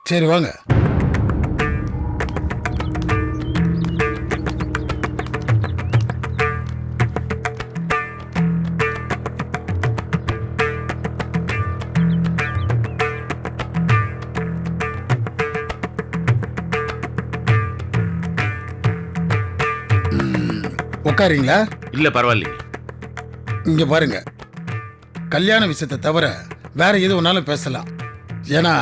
சரி வாங்க. உட்காரீங்களா? இல்ல பரவாயில்லைங்க. இங்க பாருங்க, கல்யாண விஷயத்தை தவிர வேற எது ஒன்னாலும் பேசலாம். ஏன்னா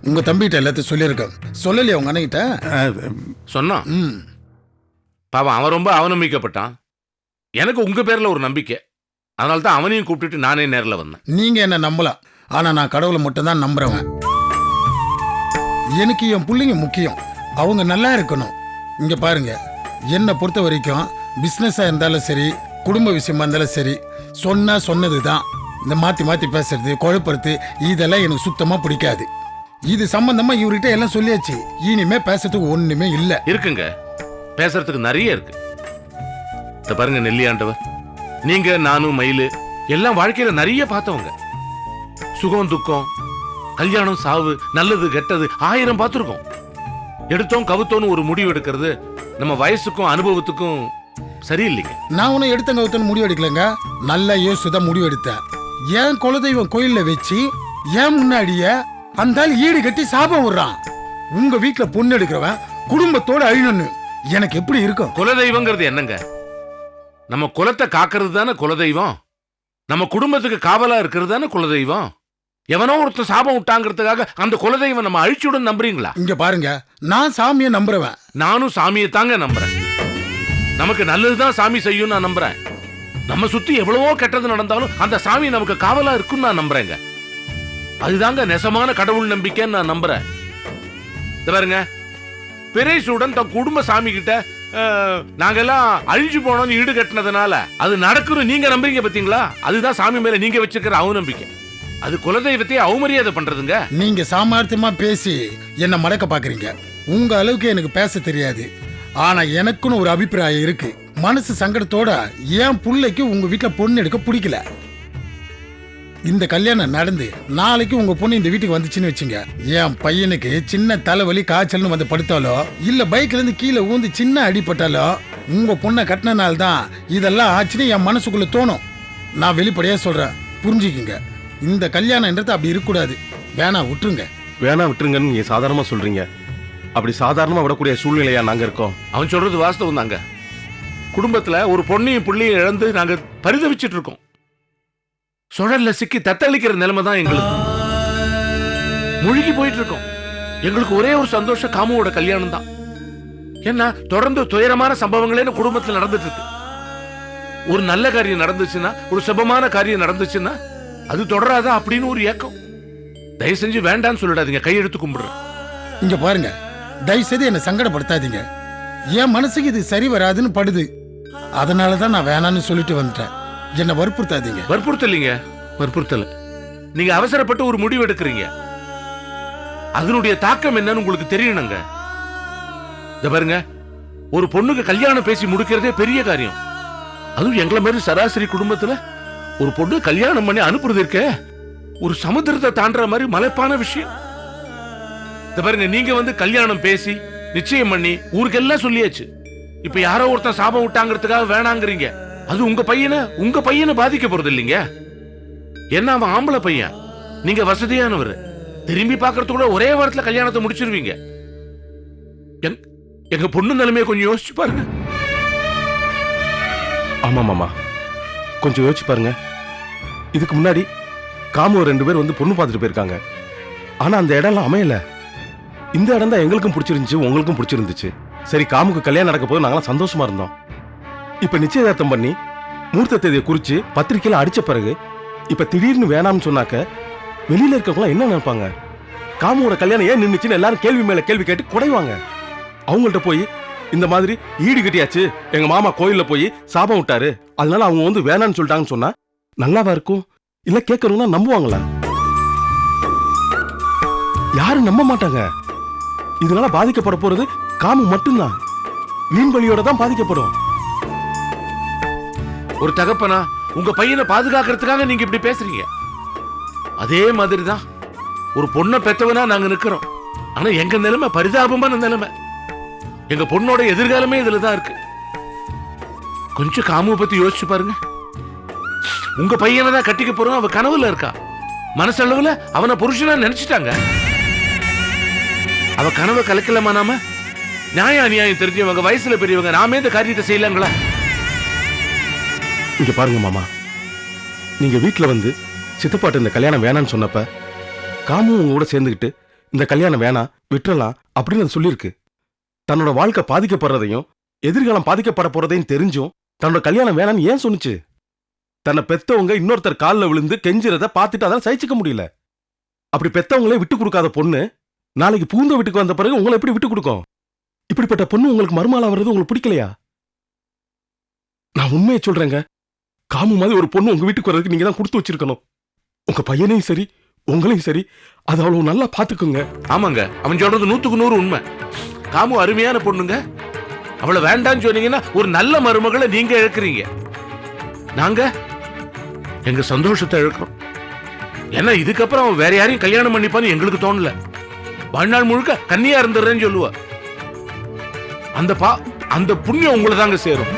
உங்க தம்பிகிட்ட எல்லாத்தையும் சொல்லியிருக்கேன். சொல்லலையா உங்க அண்ணகிட்ட? சொன்னான். பாவம், அவன் ரொம்ப அவநம்பிக்கப்பட்டான். எனக்கு உங்க பேர்ல ஒரு நம்பிக்கை. அதனால தான் அவனையும் கூப்பிட்டுட்டு நானே நேரில் வந்தேன். நீங்க என்ன நம்பலாம், ஆனா நான் கடவுளை மட்டும் தான் நம்புறவன். எனக்கு என் பிள்ளைங்க முக்கியம், அவங்க நல்லா இருக்கணும். இங்க பாருங்க, என்னை பொறுத்த வரைக்கும் பிஸ்னஸா இருந்தாலும் சரி, குடும்ப விஷயமா இருந்தாலும் சரி, சொன்னா சொன்னதுதான். இந்த மாத்தி மாத்தி பேசுறது, குழப்பறது, இதெல்லாம் எனக்கு சுத்தமா பிடிக்காது. இது சம்பந்தமா இவர்கிட்ட எல்லாம் சொல்லியாச்சு. இனிமே பேசுறதுக்கு ஒண்ணுமே இல்ல. இருக்குங்க, பேசுறதுக்கு நிறைய இருக்கு. இத பாருங்க நெல்லியாண்டவர், நீங்க நானும் மயிலு எல்லாம் வாழ்க்கையில நிறைய பார்த்தவங்க. சுகம் துக்கம், கல்யாணம் சாவு, நல்லது கெட்டது 1000 பார்த்துருக்கோம். எடுத்தோம் கவுத்தோன்னு ஒரு முடிவு எடுக்கிறது நம்ம வயசுக்கும் அனுபவத்துக்கும் சரியில்லைங்க. நான் உன்னை எடுத்தங்க ஒருத்தன் முடிவு எடுக்கலங்க, நல்ல யோசுதான் முடிவு எடுத்தேன். ஏன் குலதெய்வம் கோயில்ல வச்சு ஏன் முன்னாடிய அந்த ஈடு கட்டி சாபம் விடுறான். உங்க வீட்டுல பொண்ணு எடுக்கிறவன் குடும்பத்தோட அழியணும்னு எனக்கு எப்படி இருக்கும்? குலதெய்வங்கிறது என்னங்க? நம்ம குலத்தை காக்கிறது தானே குலதெய்வம். நம்ம குடும்பத்துக்கு காவலா இருக்கிறது தானே குலதெய்வம். எவனோ ஒருத்தர் சாபம் விட்டாங்கிறதுக்காக அந்த குலதெய்வம் நம்ம அழிச்சுடன் நம்புறீங்களா? இங்க பாருங்க, நான் சாமியை நம்புறவன். நானும் சாமியை தாங்க நம்புறேன். நமக்கு நல்லதுதான் சாமி செய்யும் நான் நம்புறேன். நம்ம சுத்தி எவ்வளவோ கெட்டது நடந்தாலும் அந்த சாமி நமக்கு காவலா இருக்குன்னு நான் நம்புறேங்க. அதுதாங்க நெசமான கடவுள் நம்பிக்கைன்னு நான் நம்புறேன். பாருங்க, பெரேசுடன் தன் குடும்ப சாமி கிட்ட நாங்கெல்லாம் அழிஞ்சு போனோம்னு ஈடு கட்டினதுனால அது நடக்குன்னு நீங்க நம்புறீங்க பாத்தீங்களா? அதுதான் சாமி மேல நீங்க வச்சிருக்கிற அவநம்பிக்கை. அது குலதெய்வத்தையே அவமரியாதை பண்றதுங்க. நீங்க சாமர்த்தியமா பேசி என்ன மடக்க பாக்குறீங்க. உங்க அளவுக்கு எனக்கு பேச தெரியாது. ஆனா எனக்குன்னு ஒரு அபிப்பிராயம் இருக்கு. மனசு சங்கடத்தோட என் புள்ளைக்கு உங்க வீட்டுல பொண்ணு எடுக்க பிடிக்கல. இந்த கல்யாணம் நடந்து நாளைக்கு உங்க பொண்ணு இந்த வீட்டுக்கு வந்துச்சுன்னு வச்சுங்க, என் பையனுக்கு சின்ன தலைவலி காய்ச்சல்னு வந்து படுத்தாலோ இல்ல பைக்ல இருந்து கீழே ஊந்து சின்ன அடிபட்டாலோ உங்க பொண்ணை கட்டினால தான் இதெல்லாம் ஆச்சுன்னு என் மனசுக்குள்ள தோணும். நான் வெளிப்படையா சொல்றேன், புரிஞ்சுக்குங்க. இந்த கல்யாணம்ன்றது அப்படி இருக்கக்கூடாது. வேணா விட்டுருங்க. வேணா விட்டுருங்கன்னு நீங்க சாதாரணமா சொல்றீங்க. அப்படி சாதாரணமா விடக்கூடிய சூழ்நிலையா நாங்க இருக்கோம்? அவன் சொல்றது வாஸ்தவம் தாங்க. குடும்பத்துல ஒரு பொண்ணையும் புள்ளையும் இழந்து நாங்க பரிதவிச்சிட்டு இருக்கோம். சுழல்ல சிக்கி தத்தளிக்கிற நிலைமை தான் எங்களுக்கு. முழுகி போயிட்டு இருக்கோம். எங்களுக்கு ஒரே ஒரு சந்தோஷம், காமுவோட கல்யாணம் தான். ஏன்னா தொடர்ந்து துயரமான சம்பவங்களே குடும்பத்தில் நடந்துட்டு இருக்கு. ஒரு நல்ல காரியம் நடந்துச்சுன்னா, ஒரு சுபமான காரியம் நடந்துச்சுன்னா அது தொடராதா அப்படின்னு ஒரு ஏக்கம். தயவு செஞ்சு வேண்டான்னு சொல்லிடாதீங்க, கையெடுத்து கும்பிடுறேன். இங்க பாருங்க, தயவு செய்து என்ன சங்கடப்படுத்தாதீங்க. என் மனசுக்கு இது சரி வராதுன்னு படுது. அதனாலதான் நான் வேணான்னு சொல்லிட்டு வந்துட்டேன். என்ன வற்புறுத்தாதீங்க. வற்புறுத்தலைங்க, வற்புறுத்தல. நீங்க அவசரப்பட்டு ஒரு முடிவு எடுக்கிறீங்க. அதனுடைய தாக்கம் என்னன்னு உங்களுக்கு தெரியணுங்க. இத பாருங்க, ஒரு பொண்ணுக்கு கல்யாணம் பேசி முடிக்கிறதே பெரிய காரியம். அதுவும் எங்களை மாதிரி சராசரி குடும்பத்துல ஒரு பொண்ணு கல்யாணம் பண்ணி அனுப்புறது இருக்க ஒரு சமுத்திரத்தை தாண்டற மாதிரி மலைப்பான விஷயம். இத பாருங்க, நீங்க வந்து கல்யாணம் பேசி நிச்சயம் பண்ணி ஊருக்கெல்லாம் சொல்லியாச்சு. இப்ப யாரோ ஒருத்தன் சாபம் விட்டாங்கிறதுக்காக வேணாங்கிறீங்க. அது உங்க பையனை பாதிக்க போறது இல்லைங்க. என்ன, அவன் ஆம்பளை பையன், நீங்க வசதியானவர். திரும்பி பாக்குறது கூட ஒரே வாரத்துல கல்யாணத்தை முடிச்சிருவீங்க. எங்க பொண்ணு நிலைமையை கொஞ்சம் யோசிச்சு பாருங்க. ஆமா மாமா, கொஞ்சம் யோசிச்சு பாருங்க. இதுக்கு முன்னாடி காமு 2 பேர் வந்து பொண்ணு பார்த்துட்டு போயிருக்காங்க. ஆனா அந்த இடம்லாம் அமையல. இந்த இடம் தான் எங்களுக்கும் பிடிச்சிருந்துச்சு, உங்களுக்கும் பிடிச்சிருந்துச்சு. சரி, காமுக்கு கல்யாணம் நடக்க போது நாங்களாம் சந்தோஷமா இருந்தோம். இப்ப நிச்சயதார்த்தம் பண்ணி முகூர்த்த தேதியை குறிச்சு பத்திரிக்கையில அடிச்ச பிறகு இப்ப திடீர்னு வேணாம்னு சொன்னாக்க வெளியில இருக்கவங்க என்ன நினைப்பாங்க? காமுவோட கல்யாணம் ஏன் நின்னுச்சுன்னு எல்லாரும் கேள்வி மேல கேள்வி கேட்டு குறைவாங்க. அவங்கள்ட்ட போய் இந்த மாதிரி ஈடு கட்டியாச்சு, எங்க மாமா கோயில்ல போய் சாபம் விட்டாரு, அதனால அவங்க வந்து வேணான்னு சொல்லிட்டாங்கன்னு சொன்னா நல்லாவா இருக்கும்? இல்ல கேட்கறவங்க நம்புவாங்களா? யாரும் நம்ப மாட்டாங்க. இதனால பாதிக்கப்பட போறது காமு மட்டும்தான். வீண் வழியோட தான் பாதிக்கப்படும். ஒரு தகப்பனா உங்க பையனை பாதுகாக்கிறதுக்காக நீங்க இப்படி பேசுறீங்க. அதே மாதிரிதான் ஒரு பொண்ணை பெத்தவனா நாங்க நிக்கிறோம். ஆனா எங்க நிலைமை பரிதாபமான நிலைமை. எங்க பொண்ணோட எதிர்காலமே இதுலதான் இருக்கு. கொஞ்சம் காமுவை பத்தி யோசிச்சு பாருங்க. உங்க பையனை தான் கட்டிக்க போறோம், அவ கனவுல இருக்கா. மனசளவுல அவனை புருஷனா நினைச்சிட்டாங்க. அவ கனவை கலக்கலாமா நாம? நியாயம் அநியாயம் தெரிஞ்சவங்க, வயசுல பெரியவங்க, நாமே இந்த காரியத்தை செய்யலாங்களா? இங்க பாருங்க மாமா, நீங்க வீட்டுல வந்து சித்தப்பாட்டு இந்த கல்யாணம் வேணான்னு சொன்னப்ப காமு உங்க கூட சேர்ந்துக்கிட்டு இந்த கல்யாணம் வேணாம் விட்டுறலாம் அப்படின்னு அது சொல்லியிருக்கு. தன்னோட வாழ்க்கை பாதிக்கப்படுறதையும் எதிர்காலம் பாதிக்கப்பட போறதையும் தெரிஞ்சும் தன்னோட கல்யாணம் வேணான்னு ஏன் சொன்னுச்சு? தன்னை பெத்தவங்க இன்னொருத்தர் காலில் விழுந்து கெஞ்சிறத பார்த்துட்டு அதான் சகிச்சுக்க முடியல. அப்படி பெத்தவங்களே விட்டு கொடுக்காத பொண்ணு நாளைக்கு பூந்த வீட்டுக்கு வந்த பிறகு உங்களை எப்படி விட்டு கொடுக்கும்? இப்படிப்பட்ட பொண்ணு உங்களுக்கு மருமாளா வர்றது உங்களுக்கு பிடிக்கலையா? நான் உண்மையை சொல்றேங்க, காமு மாதிரி ஒரு பொண்ணு உங்க வீட்டுக்கு வர்றதுக்கு நீங்க தான் கொடுத்து வச்சிருக்கணும். உங்க பையனையும் சரி உங்களையும் சரி அது அவ்வளவு நல்லா பாத்துக்குங்க. ஆமாங்க, அவன் சொல்றது 100க்கு 100 உண்மை. காமு அருமையான பொண்ணுங்க. அவளை வேண்டான்னு சொன்னீங்கன்னா ஒரு நல்ல மருமகளை நீங்க இழக்கிறீங்க. நாங்க எங்க சந்தோஷத்தை இழக்கிறோம். ஏன்னா இதுக்கப்புறம் அவன் வேற யாரையும் கல்யாணம் பண்ணிப்பான்னு எங்களுக்கு தோணல. வாழ்நாள் முழுக்க கன்னியா இருந்துடுறேன்னு சொல்லுவா. அந்த புண்ணியம் உங்களை தாங்க சேரும்.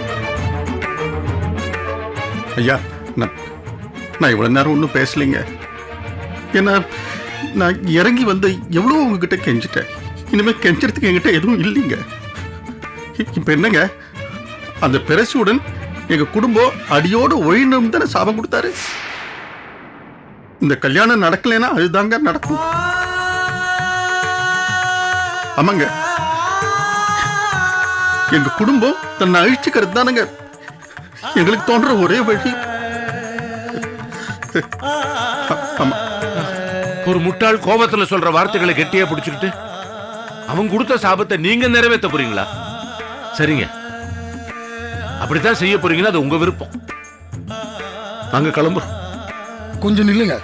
ஐயா, நான் இவ்வளவு நேரம் ஒன்றும் பேசலைங்க. ஏன்னா நான் இறங்கி வந்து எவ்வளோ உங்ககிட்ட கெஞ்சிட்டேன். இனிமேல் கெஞ்சறதுக்கு என்கிட்ட எதுவும் இல்லைங்க. இப்போ என்னங்க, அந்த பெருசுடன் எங்க குடும்பம் அடியோடு ஒழிணும் தானே சாபம் கொடுத்தாரு. இந்த கல்யாணம் நடக்கலைன்னா அதுதாங்க நடக்கும். ஆமாங்க, எங்க குடும்பம் தன்னை அழிச்சுக்கிறது தானுங்க எங்களுக்கு தோன்ற ஒரே வழி. ஆமா, ஒரு முட்டாள் கோபத்துல சொல்ற வார்த்தைகளை கெட்டியா பிடிச்சுக்கிட்டு அவன் கொடுத்த சாபத்தை நீங்க நிறைவேற்ற போறீங்களா? சரிங்க, அப்படித்தான் செய்ய போறீங்கன்னா அது உங்க விருப்பம். நாங்க கிளம்புறோம். கொஞ்சம் நில்லுங்க.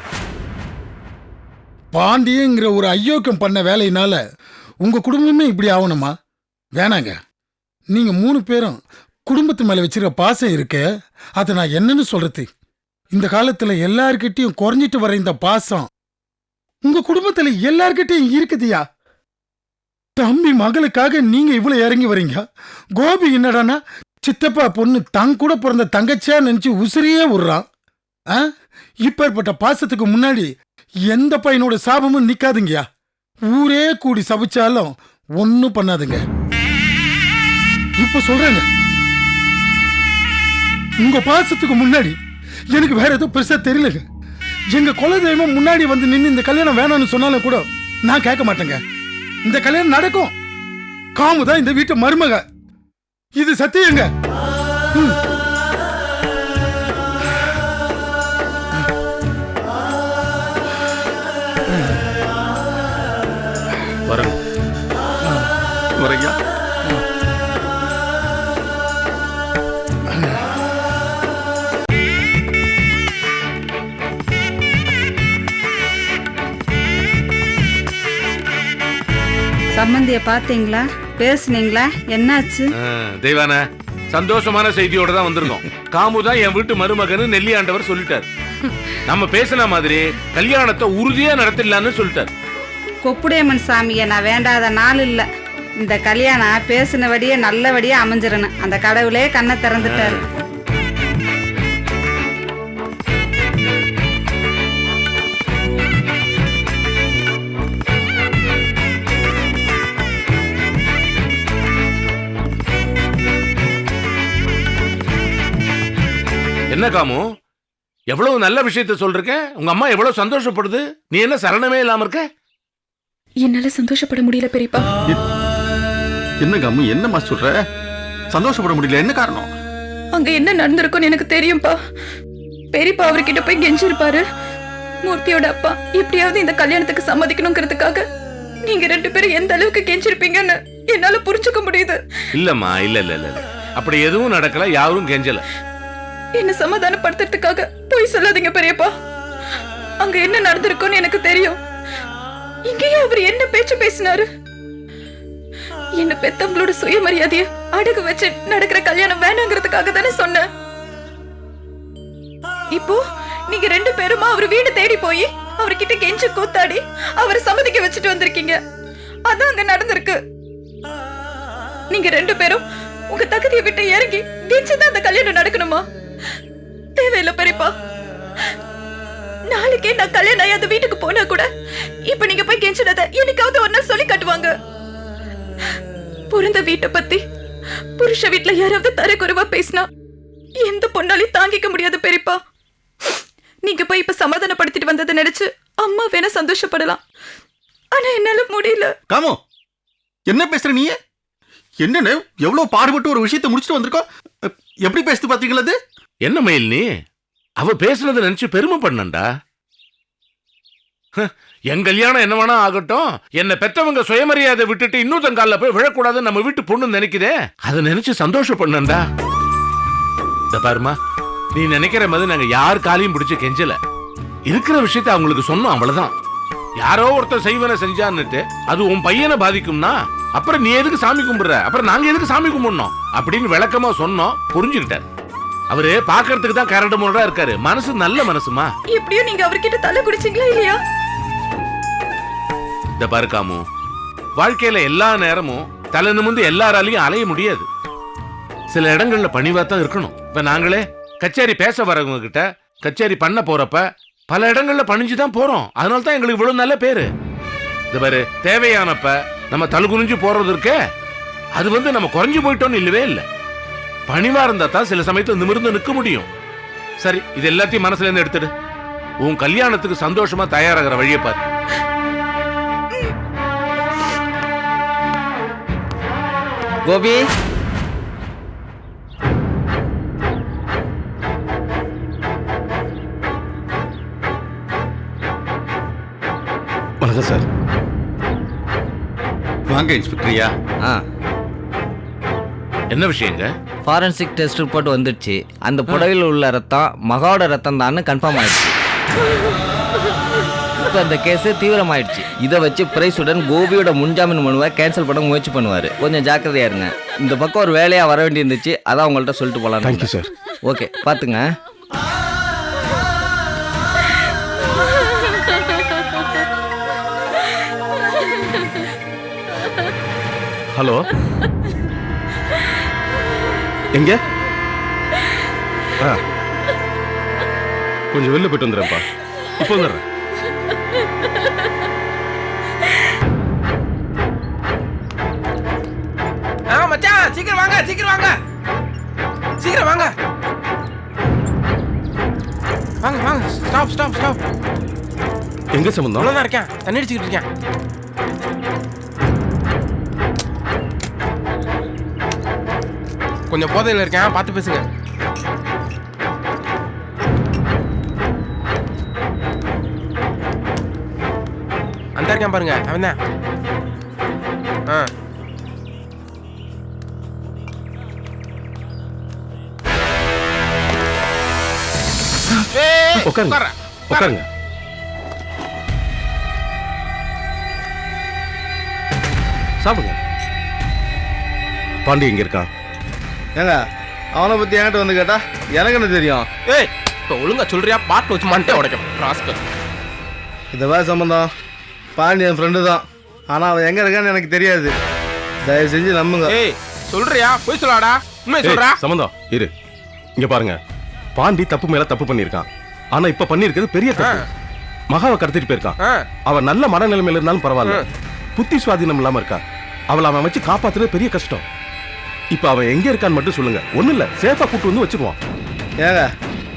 பாண்டியங்கிற ஒரு ஐயோக்கம் பண்ண வேலையினால உங்க குடும்பமே இப்படி ஆகணுமா? வேணாங்க. நீங்க 3 பேரும் குடும்பத்து மேல வச்சிருக்க பாசம் இருக்கு, அதை நான் என்னன்னு சொல்றது? இந்த காலத்துல எல்லார்கிட்டையும் குறைஞ்சிட்டு வர இந்த பாசம் உங்க குடும்பத்துல எல்லார்கிட்டையும் இருக்குதுயா. தம்பி மகளுக்காக நீங்க இவ்வளவு இறங்கி வரீங்க. கோபி என்னடானா சித்தப்பா பொண்ணு தங்க கூட பிறந்த தங்கச்சியா நினைச்சு உசிரியே விடுறான். இப்பேற்பட்ட பாசத்துக்கு முன்னாடி எந்த பையனோட சாபமும் நிக்காதுங்கயா. ஊரே கூடி சபிச்சாலும் ஒன்னும் பண்ணாதுங்க. இப்ப சொல்றேங்க, உங்க பாசத்துக்கு முன்னாடி எனக்கு வேற எதுவும் பெருசா தெரியலங்க. எங்க குலதெய்வம் முன்னாடி வந்து நின்று இந்த கல்யாணம் வேணாம்னு சொன்னாலும் கூட நான் கேட்க மாட்டேங்க. இந்த கல்யாணம் நடக்கும். காமுதான் இந்த வீட்டு மருமக, இது சத்தியங்க. வரையா சம்பந்திய பாத்தீங்களா? பேசுனீங்களா? என்னாச்சு? தெய்வான சந்தோஷமான செய்தியோட தான் வந்திருக்கோம். காமுதான் என் வீட்டு மருமகன்னு நெல்லியாண்டவர் சொல்லிட்டார். நம்ம பேசின மாதிரி கல்யாணத்தை உறுதியா நடத்திடலான்னு சொல்லிட்டார். கொப்புடையம்மன் சாமியை நான் வேண்டாத நாள் இல்ல. இந்த கல்யாணம் பேசினபடியே நல்லபடியா அமைஞ்சிடணும். அந்த கடவுளே கண்ணை திறந்துட்டாரு. என்ன காமு, எவ்வளவு நல்ல விஷயத்த சொல்றீங்க. உங்க அம்மா எவ்வளவு சந்தோஷப்படுது. நீ என்ன சரணமே இல்லாம இருக்க? என்னால சந்தோஷப்பட முடியல பெரியப்பா. என்ன காமு, என்னம்மா சொல்ற? சந்தோஷப்பட முடியல, என்ன காரணம்? அங்க என்ன நடந்திருக்கும்னு எனக்கு தெரியும்பா. பெரியப்பா அவர்கிட்ட போய் கெஞ்சிருப்பாரு. மூர்த்தியோட அப்பா எப்படியாவது இந்த கல்யாணத்துக்கு சம்மதிக்கணுங்கிறதுக்காக நீங்க 2 பேரும் எந்த அளவுக்கு கெஞ்சிருப்பீங்கன்னு என்னால புரிஞ்சுக்க முடியுது. இல்லம்மா, இல்ல இல்ல இல்ல, அப்படி எதுவும் நடக்கல. யாரும் கெஞ்சல. என்ன சமாதானப்படுத்துறதுக்காக போய் சொல்லாதீங்க பெரியப்பா. அங்க என்ன நடந்திருக்கும்னு எனக்கு தெரியும். இங்கேயே அவர் என்ன பேச்சு பேசினாரு. என்ன பெத்தவங்களோட சுயமரியாதைய அடகு வச்சு நடக்கிற கல்யாணம் வேணாங்கிறதுக்காக தானே சொன்னேன். இப்போ நீங்க 2 பேருமா அவர் வீடு தேடி போய் அவர்கிட்ட கெஞ்சி கூத்தாடி அவரை சம்மதிக்க வச்சுட்டு வந்திருக்கீங்க. அதான் அங்க நடந்திருக்கு. நீங்க 2 பேரும் உங்க தகுதியை விட்டு இறங்கி கெஞ்சிதான் அந்த கல்யாணம் நடக்கணுமா? தேவையில்லை பெரியப்பா. நாளைக்கே நான் கல்யாணம் ஆகி அந்த வீட்டுக்கு போனா கூட இப்ப நீங்க போய் கெஞ்சினத என்னைக்காவது ஒரு நாள் சொல்லி காட்டுவாங்க. பிறந்த வீட்டை பத்தி புருஷ வீட்டுல யாராவது தரக்குறைவா பேசினா எந்த பொண்ணாலையும் தாங்கிக்க முடியாது பெரியப்பா. நீங்க போய் இப்ப சமாதானப்படுத்திட்டு வந்ததை நினைச்சு அம்மா வேணா சந்தோஷப்படலாம். ஆனா என்னால முடியல. காமோ, என்ன பேசுற நீ? என்னன்னு எவ்வளவு பாடுபட்டு ஒரு விஷயத்தை முடிச்சுட்டு வந்திருக்கோம். எப்படி பேசுது பாத்தீங்களா? அது என்ன மயில் நீ? அவ பேசுனதை நினைச்சு பெருமை பண்ணண்டா. என் கல்யாணம் என்ன வேணா ஆகட்டும், என்ன பெத்தவங்க சுயமரியாதை விட்டுட்டு இன்னொருத்தன் கால்ல போய் விழக்கூடாதுன்னு நம்ம வீட்டு பொண்ணு நினைக்குதே, அதை நினைச்சு சந்தோஷம் பண்ணண்டா. இந்த பாருமா, நீ நினைக்கிற மாதிரி நாங்க யார் காலையும் பிடிச்சு கெஞ்சல. இருக்கிற விஷயத்த அவங்களுக்கு சொன்னோம், அவ்வளவுதான். யாரோ ஒருத்தர் செய்வன செஞ்சான்னுட்டு அது உன் பையனை பாதிக்கும்னா அப்புறம் நீ எதுக்கு சாமி கும்பிடுற, அப்புறம் நாங்க எதுக்கு சாமி கும்பிடணும் அப்படின்னு விளக்கமா சொன்னோம். புரிஞ்சுக்கிட்டார். அவரு பாக்குறதுக்கு தான் கரண்ட் முரடா இருக்காரு, மனசு நல்ல மனசுமா. எப்படியும் நீங்க அவர்கிட்ட தலை குடிச்சீங்களா இல்லையா? இந்த பாருக்காமு, வாழ்க்கையில எல்லா நேரமும் தலை நிமிர்ந்து எல்லாராலையும் அலைய முடியாது. சில இடங்கள்ல பணிவா தான் இருக்கணும். இப்ப நாங்களே கச்சேரி பேச வரவங்க கிட்ட கச்சேரி பண்ண போறப்ப பல இடங்கள்ல பணிஞ்சுதான் போறோம். அதனால தான் எங்களுக்கு இவ்வளவு நல்ல பேரு. இந்த பாரு, தேவையானப்ப நம்ம தழுகுனிஞ்சு போறது இருக்கே, அது நம்ம குறைஞ்சு போயிட்டோம்னு இல்லவே இல்லை. பணிவா இருந்தா தான் சில சமயத்துல நிமிர்ந்து நிற்க முடியும். சரி, இது எல்லாத்தையும் மனசுல இருந்து எடுத்துடு. உன் கல்யாணத்துக்கு சந்தோஷமா தயாராகிற வழியை பாரு. கோபி, வணக்கம் சார். வாங்க இன்ஸ்பெக்டரியா. என்ன விஷயங்க? ஃபாரன்சிக் டெஸ்ட் ரிப்போர்ட் வந்துடுச்சு. அந்த புடவையில் உள்ள ரத்தம் மகாவோட ரத்தம் தான் கன்ஃபார்ம் ஆயிடுச்சு. இப்போ அந்த கேஸ் தீவிரமாயிடுச்சு. இதை வச்சு பிரைஸுடன் கோபியோட முன்ஜாமீன் மனுவை கேன்சல் பண்ண முயற்சி பண்ணுவார். கொஞ்சம் ஜாக்கிரதையா இருங்க. இந்த பக்கம் ஒரு வேலையாக வர வேண்டி இருந்துச்சு, அதான் உங்கள்கிட்ட சொல்லிட்டு போகலாம். Thank you sir. ஓகே, பார்த்துங்க. ஹலோ, எங்க? கொஞ்சம் வெளில போயிட்டு வந்துடுறேன்ப்பா. இப்போ வந்துடுறேன். மச்சான், சீக்கிரம் வாங்க, சீக்கிரம் வாங்க, சீக்கிரம் வாங்க, வாங்க வாங்க. Stop stop stop. எங்க சம்பந்தம்? அவ்வளோதான் இருக்கேன், தண்ணி அடிச்சுக்கிட்டு இருக்கேன். கொஞ்சம் போதையில் இருக்கேன், பார்த்து பேசுங்க. அந்த இருக்கேன் பாருங்க, அவன் தான். உட்காருங்க, உட்காருங்க. சாப்பிடுங்க. பாண்டி எங்க இருக்கான்? ஏங்க, அவனை பத்தி என்கிட்ட வந்து கேட்டா எனக்கு என்ன தெரியும்? ஏய், இப்போ ஒழுங்கா சொல்றியா? பாட்டு வச்சு மாட்டே உடைக்கும் ராஸ்கல். இந்த வேலை சம்பந்தம் பாண்டி என் ஃப்ரெண்டு தான். ஆனா அவன் எங்க இருக்கான்னு எனக்கு தெரியாது. தயவு செஞ்சு நம்புங்க. ஏய், சொல்றியா? போய் சொல்லாடா, உண்மை சொல்றா. சம்பந்தம் இரு. இங்க பாருங்க, பாண்டி தப்பு மேல தப்பு பண்ணிருக்கான். ஆனா இப்ப பண்ணிருக்கிறது பெரிய தப்பு. மகாவை கடத்திட்டு போயிருக்கான். அவன் நல்ல மனநிலைமையில இருந்தாலும் பரவாயில்ல, புத்தி சுவாதீனம் இல்லாம இருக்கா. அவளை அவன் வச்சு காப்பாத்துறது பெரிய கஷ்டம். இப்ப அவன் எங்க இருக்கான்னு மட்டும் சொல்லுங்க. ஒண்ணு இல்ல, சேஃபா கூட்டு வந்து வச்சிருவான். ஏங்க,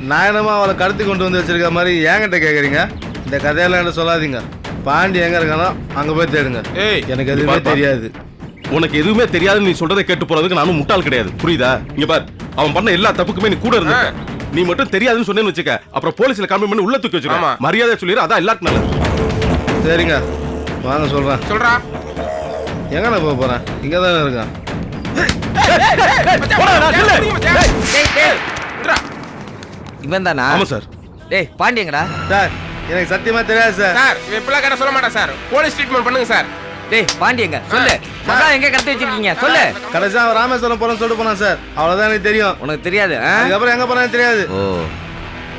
நான் என்னமா அவளை கடத்தி கொண்டு வந்து வச்சிருக்க மாதிரி என்கிட்ட கேக்குறீங்க? இந்த கதையெல்லாம் என்ன சொல்லாதீங்க. பாண்டி எங்க இருக்கானோ அங்க போய் தேடுங்க. எனக்கு எதுவுமே தெரியாது. உனக்கு எதுவுமே தெரியாதுன்னு நீ சொல்றதை கேட்டு போறதுக்கு நானும் முட்டாள் கிடையாது, புரியுதா? இங்க பார், அவன் பண்ண எல்லா தப்புக்குமே நீ கூட இருந்த. நீ மட்டும் தெரியாதுன்னு சொன்னேன்னு வச்சுக்க, அப்புறம் போலீஸ்ல கம்ப்ளைண்ட் பண்ணி உள்ள தூக்கி வச்சுக்க. மரியாதை சொல்லிடு, அதான் எல்லாருக்கும் நல்லது. சரிங்க, வாங்க சொல்றேன். சொல்றா. எங்க நான் போக போறேன்? இங்க தானே இருக்கேன். இவன் தானா? ஆமா சார். டேய், பாண்டியங்கடா. சார், எனக்கு சத்தியமா தெரியாது சார். சார், இப்பெல்லாம் கேட்ட சொல்ல மாட்டேன் சார். போலீஸ் ட்ரீட்மெண்ட் பண்ணுங்க சார். டேய், பாண்டியங்க சொல்லு. மகா எங்க கடத்தி வச்சிருக்கீங்க சொல்லு. கடைசியா அவன் ராமேஸ்வரம் போறேன்னு சொல்லிட்டு போனான் சார். அவ்வளவுதான் எனக்கு தெரியும். உனக்கு தெரியாது? அதுக்கப்புறம் எங்க போனான்னு தெரியாது. ஓ,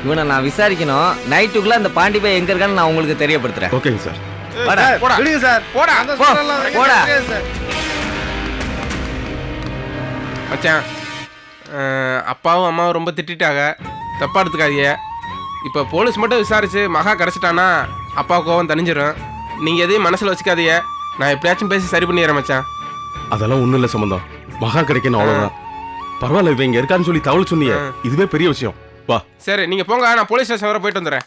இவனை நான் விசாரிக்கணும். நைட்டுக்குள்ள அந்த பாண்டி பை எங்க இருக்கான்னு நான் உங்களுக்கு தெரியப்படுத்துறேன். ஓகேங்க சார். வாடா. போடா. விடுங்க சார் போடா. அந்த போ. சொன்னலாம் போடா. தெரியாது சார். மச்சான் அப்பாவும் அம்மாவும் ரொம்ப திட்டாங்க, தப்பா எடுத்துக்காதீங்க. இப்போ போலீஸ் மட்டும் விசாரிச்சு மகா கிடச்சிட்டானா அப்பா கோவம் தணிஞ்சிடும். நீங்கள் எதையும் மனசில் வச்சுக்காதீங்க, நான் எப்படியாச்சும் பேசி சரி பண்ணிடுறேன் மச்சான். அதெல்லாம் ஒண்ணும் இல்ல சம்பந்தம். மகா கிடைக்கணும் அவ்வளவுதான். பரவாயில்ல, இவ இங்க இருக்கான்னு சொல்லி தகவல் சொன்னீங்க, இதுவே பெரிய விஷயம். வா. சரி நீங்கள் போங்க, நான் போலீஸ் ஸ்டேஷன் வரை போயிட்டு வந்துடுறேன்.